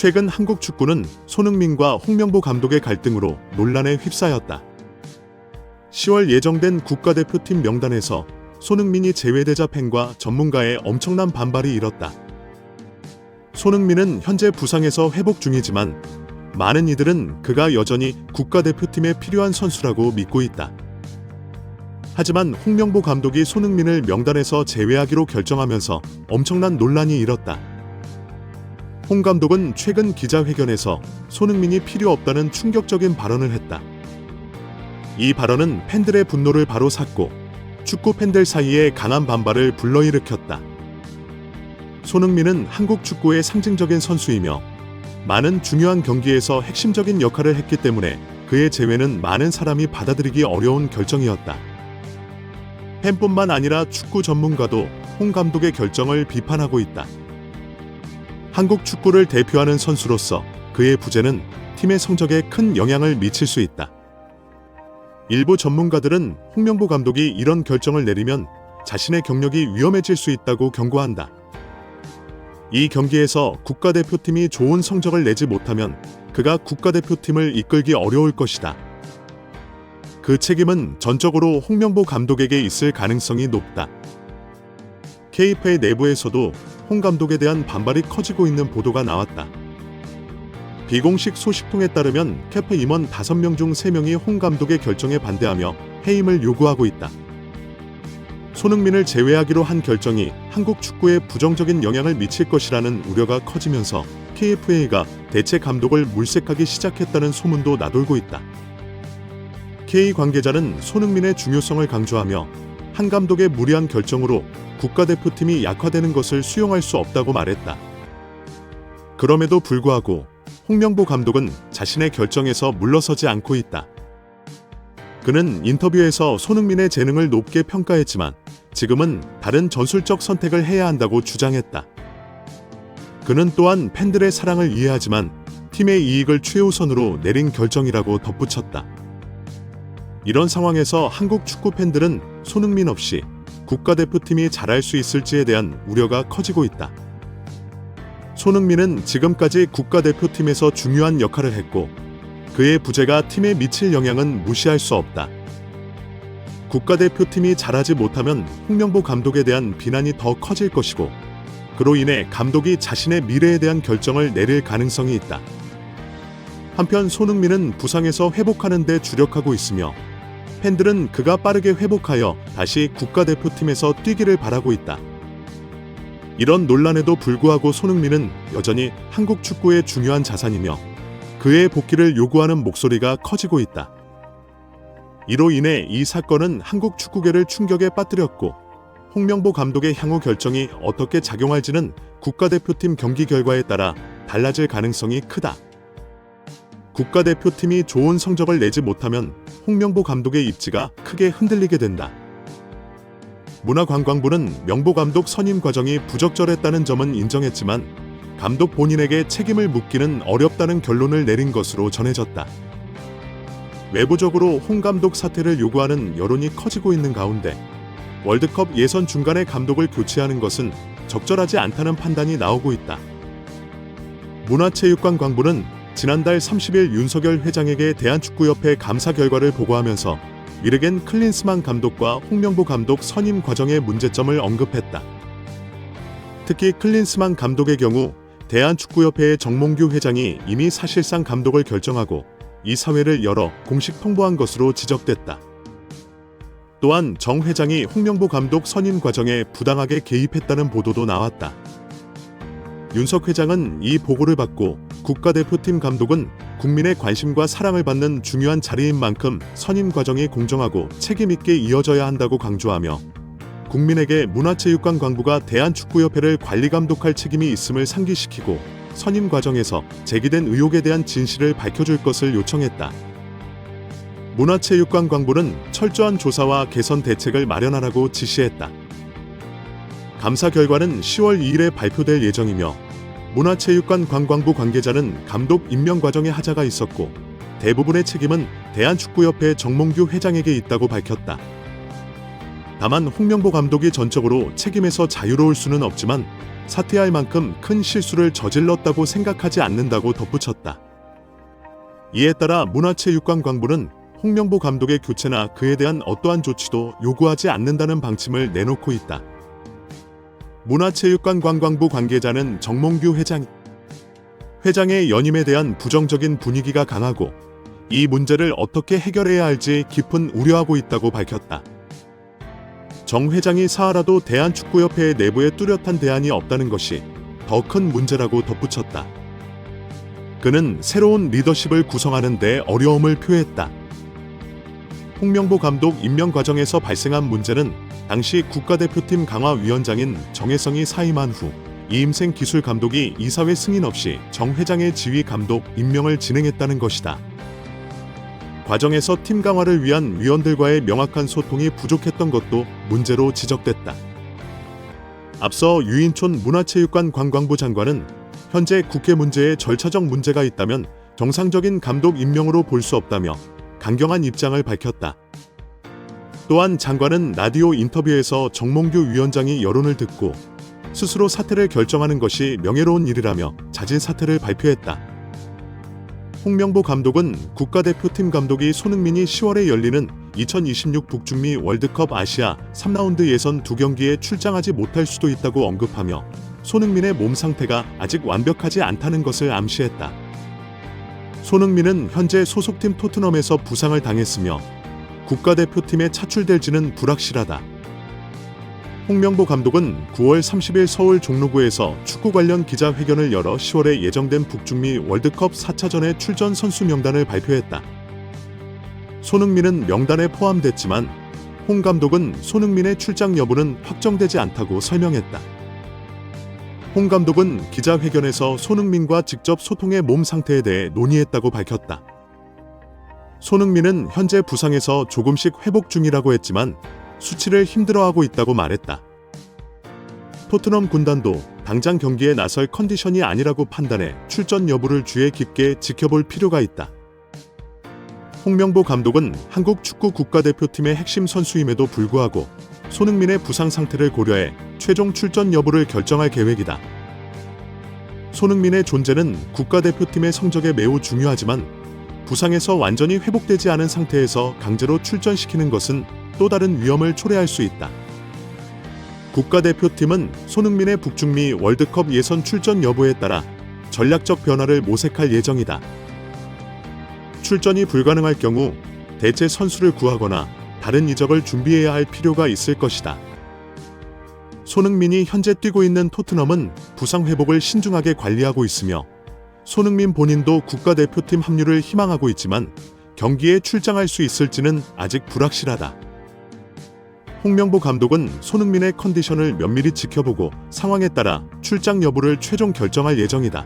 최근 한국 축구는 손흥민과 홍명보 감독의 갈등으로 논란에 휩싸였다. 10월 예정된 국가대표팀 명단에서 손흥민이 제외되자 팬과 전문가의 엄청난 반발이 일었다. 손흥민은 현재 부상에서 회복 중이지만 많은 이들은 그가 여전히 국가대표팀에 필요한 선수라고 믿고 있다. 하지만 홍명보 감독이 손흥민을 명단에서 제외하기로 결정하면서 엄청난 논란이 일었다. 홍 감독은 최근 기자회견에서 손흥민이 필요 없다는 충격적인 발언을 했다. 이 발언은 팬들의 분노를 바로 샀고 축구 팬들 사이에 강한 반발을 불러일으켰다. 손흥민은 한국 축구의 상징적인 선수이며 많은 중요한 경기에서 핵심적인 역할을 했기 때문에 그의 제외는 많은 사람이 받아들이기 어려운 결정이었다. 팬뿐만 아니라 축구 전문가도 홍 감독의 결정을 비판하고 있다. 한국 축구를 대표하는 선수로서 그의 부재는 팀의 성적에 큰 영향을 미칠 수 있다. 일부 전문가들은 홍명보 감독이 이런 결정을 내리면 자신의 경력이 위험해질 수 있다고 경고한다. 이 경기에서 국가대표팀이 좋은 성적을 내지 못하면 그가 국가대표팀을 이끌기 어려울 것이다. 그 책임은 전적으로 홍명보 감독에게 있을 가능성이 높다. KFA 내부에서도 홍 감독에 대한 반발이 커지고 있는 보도가 나왔다. 비공식 소식통에 따르면 캐파 임원 5명 중 3명이 홍 감독의 결정에 반대하며 해임을 요구하고 있다. 손흥민을 제외하기로 한 결정이 한국 축구에 부정적인 영향을 미칠 것이라는 우려가 커지면서 KFA가 대체 감독을 물색하기 시작했다는 소문도 나돌고 있다. K 관계자는 손흥민의 중요성을 강조하며 한 감독의 무리한 결정으로 국가대표팀이 약화되는 것을 수용할 수 없다고 말했다. 그럼에도 불구하고 홍명보 감독은 자신의 결정에서 물러서지 않고 있다. 그는 인터뷰에서 손흥민의 재능을 높게 평가했지만 지금은 다른 전술적 선택을 해야 한다고 주장했다. 그는 또한 팬들의 사랑을 이해하지만 팀의 이익을 최우선으로 내린 결정이라고 덧붙였다. 이런 상황에서 한국 축구 팬들은 손흥민 없이 국가대표팀이 잘할 수 있을지에 대한 우려가 커지고 있다. 손흥민은 지금까지 국가대표팀에서 중요한 역할을 했고 그의 부재가 팀에 미칠 영향은 무시할 수 없다. 국가대표팀이 잘하지 못하면 홍명보 감독에 대한 비난이 더 커질 것이고 그로 인해 감독이 자신의 미래에 대한 결정을 내릴 가능성이 있다. 한편 손흥민은 부상에서 회복하는 데 주력하고 있으며 팬들은 그가 빠르게 회복하여 다시 국가대표팀에서 뛰기를 바라고 있다. 이런 논란에도 불구하고 손흥민은 여전히 한국 축구의 중요한 자산이며 그의 복귀를 요구하는 목소리가 커지고 있다. 이로 인해 이 사건은 한국 축구계를 충격에 빠뜨렸고 홍명보 감독의 향후 결정이 어떻게 작용할지는 국가대표팀 경기 결과에 따라 달라질 가능성이 크다. 국가대표팀이 좋은 성적을 내지 못하면 홍명보 감독의 입지가 크게 흔들리게 된다. 문화관광부는 명보 감독 선임 과정이 부적절했다는 점은 인정했지만 감독 본인에게 책임을 묻기는 어렵다는 결론을 내린 것으로 전해졌다. 외부적으로 홍 감독 사퇴를 요구하는 여론이 커지고 있는 가운데 월드컵 예선 중간에 감독을 교체하는 것은 적절하지 않다는 판단이 나오고 있다. 문화체육관광부는 지난달 30일 윤석열 회장에게 대한축구협회 감사 결과를 보고하면서 위르겐 클린스만 감독과 홍명보 감독 선임 과정의 문제점을 언급했다. 특히 클린스만 감독의 경우 대한축구협회의 정몽규 회장이 이미 사실상 감독을 결정하고 이사회를 열어 공식 통보한 것으로 지적됐다. 또한 정 회장이 홍명보 감독 선임 과정에 부당하게 개입했다는 보도도 나왔다. 윤석 회장은 이 보고를 받고 국가대표팀 감독은 국민의 관심과 사랑을 받는 중요한 자리인 만큼 선임 과정이 공정하고 책임있게 이어져야 한다고 강조하며 국민에게 문화체육관광부가 대한축구협회를 관리감독할 책임이 있음을 상기시키고 선임 과정에서 제기된 의혹에 대한 진실을 밝혀줄 것을 요청했다. 문화체육관광부는 철저한 조사와 개선 대책을 마련하라고 지시했다. 감사 결과는 10월 2일에 발표될 예정이며 문화체육관광광부 관계자는 감독 임명 과정에 하자가 있었고 대부분의 책임은 대한축구협회 정몽규 회장에게 있다고 밝혔다. 다만 홍명보 감독이 전적으로 책임에서 자유로울 수는 없지만 사퇴할 만큼 큰 실수를 저질렀다고 생각하지 않는다고 덧붙였다. 이에 따라 문화체육관광부는 홍명보 감독의 교체나 그에 대한 어떠한 조치도 요구하지 않는다는 방침을 내놓고 있다. 문화체육관광부 관계자는 정몽규 회장의 연임에 대한 부정적인 분위기가 강하고 이 문제를 어떻게 해결해야 할지 깊은 우려하고 있다고 밝혔다. 정 회장이 사하라도 대한축구협회 내부에 뚜렷한 대안이 없다는 것이 더 큰 문제라고 덧붙였다. 그는 새로운 리더십을 구성하는 데 어려움을 표했다. 홍명보 감독 임명 과정에서 발생한 문제는 당시 국가대표팀 강화위원장인 정혜성이 사임한 후 이임생 기술 감독이 이사회 승인 없이 정 회장의 지휘 감독 임명을 진행했다는 것이다. 과정에서 팀 강화를 위한 위원들과의 명확한 소통이 부족했던 것도 문제로 지적됐다. 앞서 유인촌 문화체육관광부 장관은 현재 국회 문제에 절차적 문제가 있다면 정상적인 감독 임명으로 볼 수 없다며 강경한 입장을 밝혔다. 또한 장관은 라디오 인터뷰에서 정몽규 위원장이 여론을 듣고 스스로 사퇴를 결정하는 것이 명예로운 일이라며 자진 사퇴를 발표했다. 홍명보 감독은 국가대표팀 감독이 손흥민이 10월에 열리는 2026 북중미 월드컵 아시아 3라운드 예선 2경기에 출장하지 못할 수도 있다고 언급하며 손흥민의 몸 상태가 아직 완벽하지 않다는 것을 암시했다. 손흥민은 현재 소속팀 토트넘에서 부상을 당했으며 국가대표팀에 차출될지는 불확실하다. 홍명보 감독은 9월 30일 서울 종로구에서 축구 관련 기자회견을 열어 10월에 예정된 북중미 월드컵 4차전의 출전 선수 명단을 발표했다. 손흥민은 명단에 포함됐지만 홍 감독은 손흥민의 출장 여부는 확정되지 않다고 설명했다. 홍 감독은 기자회견에서 손흥민과 직접 소통해 몸 상태에 대해 논의했다고 밝혔다. 손흥민은 현재 부상에서 조금씩 회복 중이라고 했지만 수치를 힘들어하고 있다고 말했다. 토트넘 군단도 당장 경기에 나설 컨디션이 아니라고 판단해 출전 여부를 주의 깊게 지켜볼 필요가 있다. 홍명보 감독은 한국 축구 국가대표팀의 핵심 선수임에도 불구하고 손흥민의 부상 상태를 고려해 최종 출전 여부를 결정할 계획이다. 손흥민의 존재는 국가대표팀의 성적에 매우 중요하지만 부상에서 완전히 회복되지 않은 상태에서 강제로 출전시키는 것은 또 다른 위험을 초래할 수 있다. 국가대표팀은 손흥민의 북중미 월드컵 예선 출전 여부에 따라 전략적 변화를 모색할 예정이다. 출전이 불가능할 경우 대체 선수를 구하거나 다른 이적을 준비해야 할 필요가 있을 것이다. 손흥민이 현재 뛰고 있는 토트넘은 부상 회복을 신중하게 관리하고 있으며 손흥민 본인도 국가대표팀 합류를 희망하고 있지만 경기에 출장할 수 있을지는 아직 불확실하다. 홍명보 감독은 손흥민의 컨디션을 면밀히 지켜보고 상황에 따라 출장 여부를 최종 결정할 예정이다.